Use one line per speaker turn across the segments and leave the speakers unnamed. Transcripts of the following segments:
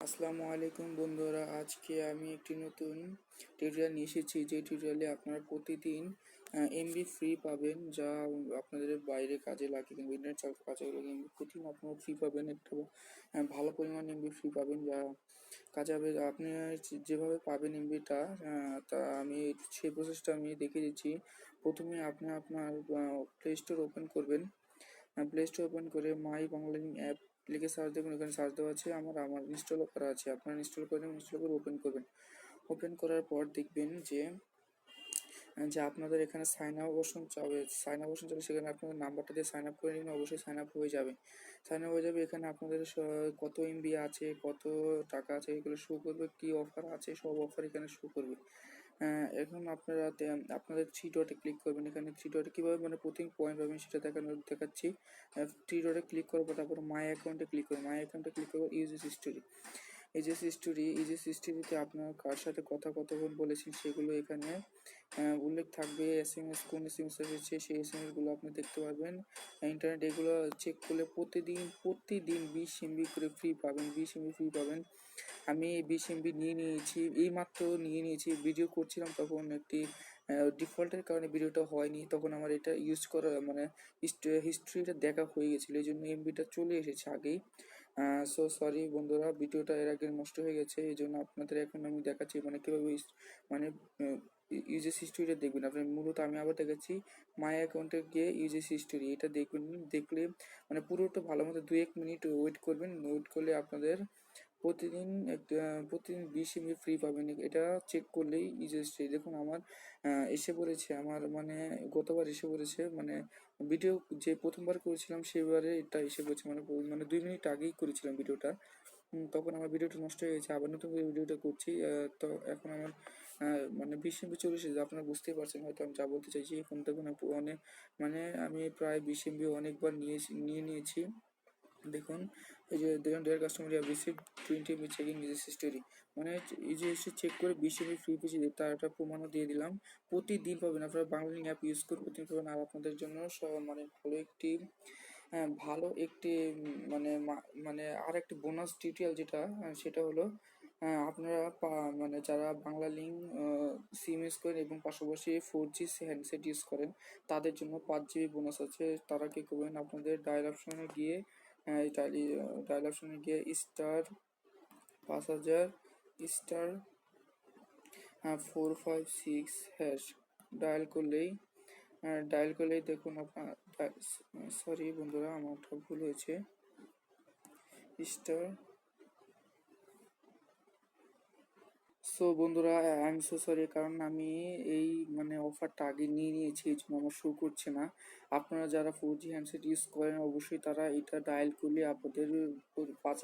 আসসালামু আলাইকুম বন্ধুরা, আজকে আমি একটি নতুন টিউটোরিয়াল নিয়ে এসেছি। যে টিউটোরিয়ালে আপনারা প্রতিদিন এমবি ফ্রি পাবেন, যা আপনাদের বাইরে কাজে লাগে কিংবা ইন্টারনেট চালাতে কাজে লাগে। প্রতিদিন আপনারা ফ্রি পাবেন, একটা ভালো পরিমাণ এমবি ফ্রি পাবেন, যা কাজে হবে। আপনি যেভাবে পাবেন এমবিটা, তা আমি সেই প্রসেসটা আমি দেখিয়ে দিচ্ছি। প্রথমে আপনি আপনার প্লে স্টোর ওপেন করবেন। প্লে স্টোর ওপেন করে মাই বাংলালিংক অ্যাপ লিখে সার্চ দেবেন। ওখানে সার্চ দেওয়া আছে, আমার ইনস্টল করা আছে। আপনারা ইনস্টল করে দেবেন, ইনস্টল করে ওপেন করবেন। ওপেন করার পর দেখবেন যে আপনাদের এখানে সাইন আপ অপশন চাবে। সেখানে আপনাদের নাম্বারটা দিয়ে সাইন আপ করে নিন, অবশ্যই সাইন আপ হয়ে যাবে। এখানে আপনাদের কত এমবি আছে, কত টাকা আছে, এগুলো শো করবে। কি অফার আছে, সব অফার এখানে শো করবে। এখন আপনারা আপনাদের থ্রি ডটে ক্লিক করবেন। এখানে থ্রি ডটে কীভাবে প্রতিদিন পয়েন্ট পাবেন সেটা দেখাচ্ছি। থ্রি ডটে ক্লিক করার পর তারপর মাই অ্যাকাউন্টে ক্লিক করবেন। মাই অ্যাকাউন্টে ক্লিক করবো ইউজেস হিস্টোরি। হিস্টোরিতে আপনার কার সাথে কথোপকথন বলেছেন সেগুলো এখানে উল্লেখ থাকবে। SMS কোন SMS এসেছে সেই SMS-গুলো আপনি দেখতে পারবেন। ইন্টারনেট এগুলো চেক করলে প্রতিদিন 20 MB করে ফ্রি পাবেন, 20 MB ফ্রি পাবেন। আমি 20 MB এইমাত্র নিয়ে নিয়েছি। ভিডিও করছিলাম তখন একটি ডিফল্টের কারণে ভিডিওটা হয়নি, তখন আমার এটা ইউজ করা হিস্ট্রিটা দেখা হয়ে গেছিলো, এই জন্য এমবিটা চলে এসেছে আগেই। সো সরি বন্ধুরা, ভিডিওটা এর আগে নষ্ট হয়ে গেছে, এই জন্য আপনাদের এখন আমি দেখাচ্ছি কীভাবে ইউজেস হিস্ট্রিটা দেখবেন। আপনার মূলত আমি আবার দেখাচ্ছি, মাই অ্যাকাউন্টে গিয়ে ইউজেস হিস্ট্রি এটা দেখবেন। দেখলে পুরোটা ভালো মতো 2-1 মিনিট ওয়েট করবেন। ওয়েট করলে আপনাদের প্রতিদিন 20 MB ফ্রি পাবেন। এটা চেক করলেই ইউজেস দেখুন আমার এসে পড়েছে। আমার গতবার এসে পড়েছে, ভিডিও যে প্রথমবার করেছিলাম সেবারে এটা এসে পড়েছে। 2 মিনিট আগেই করেছিলাম ভিডিওটা, তখন আমার ভিডিওটা নষ্ট হয়ে গেছে। আবার নতুন করে ভিডিওটা করছি। তো এখন আমার 20 MB চলে এসেছে। আপনারা বুঝতেই পারছেন হয়তো আমি যা বলতে চাইছি। এখন দেখুন অনেক আমি প্রায় 20 MB অনেকবার নিয়ে নিয়েছি। দেখুন এই যে দেখুন, dear customer you have received 20 MB checking uses history. এই যে এসে চেক করে 20 MB ফ্রি পেয়েছি, তার একটা প্রমাণও দিয়ে দিলাম। প্রতিদিন পাবেন, আপনারা বাংলালিংক অ্যাপ ইউজ করে প্রতিদিন পাবেন। আর আপনাদের জন্য ভালো একটি আর একটি বোনাস টিউটোরিয়াল যেটা সেটা হলো, আপনারা যারা বাংলালিংক সিম ইউজ করেন এবং পাশাপাশি 4G হ্যান্ডসেট ইউজ করেন, তাদের জন্য 5 GB বোনাস আছে। তারা কি করবেন, আপনাদের ডায়াল অপশনে গিয়ে স্টার 5000 স্টার 456 হ্যাশ ডায়াল করলেই দেখুন আপনার, সরি বন্ধুরা আমারটা ভুল হয়েছে, স্টার। সো বন্ধুরা, আই এম সো সরি, কারণ আমি এই অফারটা আগে নিয়ে নিয়েছি, এই জন্য আমার শো করছে না। আপনারা যারা 4G হ্যান্ডসেট ইউজ করেন, অবশ্যই তারা এটা ডায়াল করলে আপনাদের 5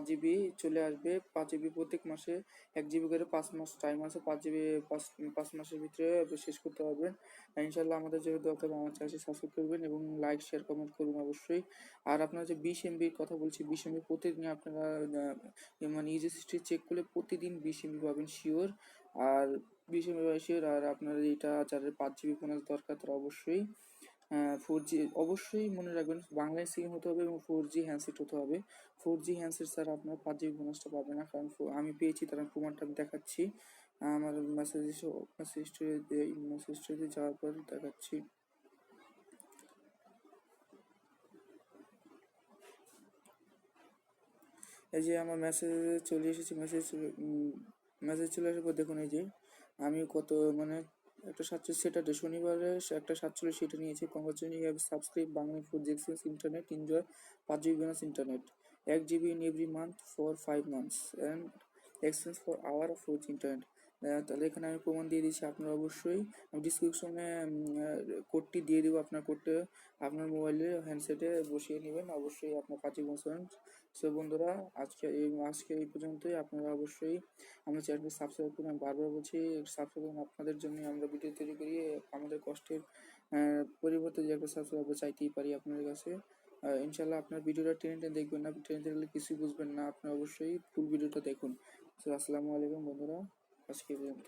GB চলে আসবে। 5 GB প্রত্যেক মাসে 1 GB করে 5 মাস টাইম আছে। 5 GB 5 মাসের ভিতরে শেষ করতে পারবেন। ইনশাল্লাহ আমাদের যেহেতু দরকার, আমার চ্যানেলটি সাবস্ক্রাইব করবেন এবং লাইক শেয়ার কমেন্ট করবেন অবশ্যই। আর আপনারা যে 20 MB কথা বলছি, 20 MB প্রতিদিন আপনারা ইউজেস হিস্ট্রি চেক করলে প্রতিদিন 20 MB পাবেন শিওর। আর 20 MB শিওর। আর আপনারা এটা যাদের 5 GB বোনাস দরকার, তারা অবশ্যই 4G অবশ্যই মনে রাখবেন, বাংলায় সিম হতে হবে এবং 4G হ্যান্ডসেট হতে হবে। 4G হ্যান্ডসেট ছাড়া আপনার 5 GB বোনাসটা পাবে না, কারণ আমি পেয়েছি, তার প্রমাণটা আমি দেখাচ্ছি। আমার মেসেজ হিস্ট্রিতে যাওয়ার পর দেখাচ্ছি। এই যে আমার মেসেজ চলে এসেছে। মেসেজ চলে আসার পর দেখুন, এই যে আমি কত একটা 47 সেটাতে শনিবারে একটা 47 সেটা নিয়েছি। Congratulation, you have subscribe Banglalink 4G internet, enjoy 5 GB bonus internet, 1 GB in every month for 5 months and exchange for our 4G internet. তাহলে এখানে আমি প্রমাণ দিয়ে দিচ্ছি। আপনারা অবশ্যই ডিসক্রিপশনে কোডটি দিয়ে দেবো। আপনার কোডটা আপনার মোবাইলে হ্যান্ডসেটে বসিয়ে নেবেন, অবশ্যই আপনার 5 GB বোনাস। সো বন্ধুরা, আজকে এই পর্যন্তই। আপনারা অবশ্যই আমার চ্যানেলটি সাবস্ক্রাইব করুন। আমি বারবার বলছি, সাবস্ক্রাইব করুন। আপনাদের জন্য আমরা ভিডিও তৈরি করি। আমাদের কষ্টের পরিবর্তে যে একটা সাবস্ক্রাইব চাইতেই পারি আপনাদের কাছে। ইনশাল্লাহ আপনার ভিডিওটা টেনে দেখবেন না, টেনে দেখলে কিছুই বুঝবেন না। আপনারা অবশ্যই ফুল ভিডিওটা দেখুন। সো আসসালামু আলাইকুম বন্ধুরা, আজকে এই পর্যন্ত।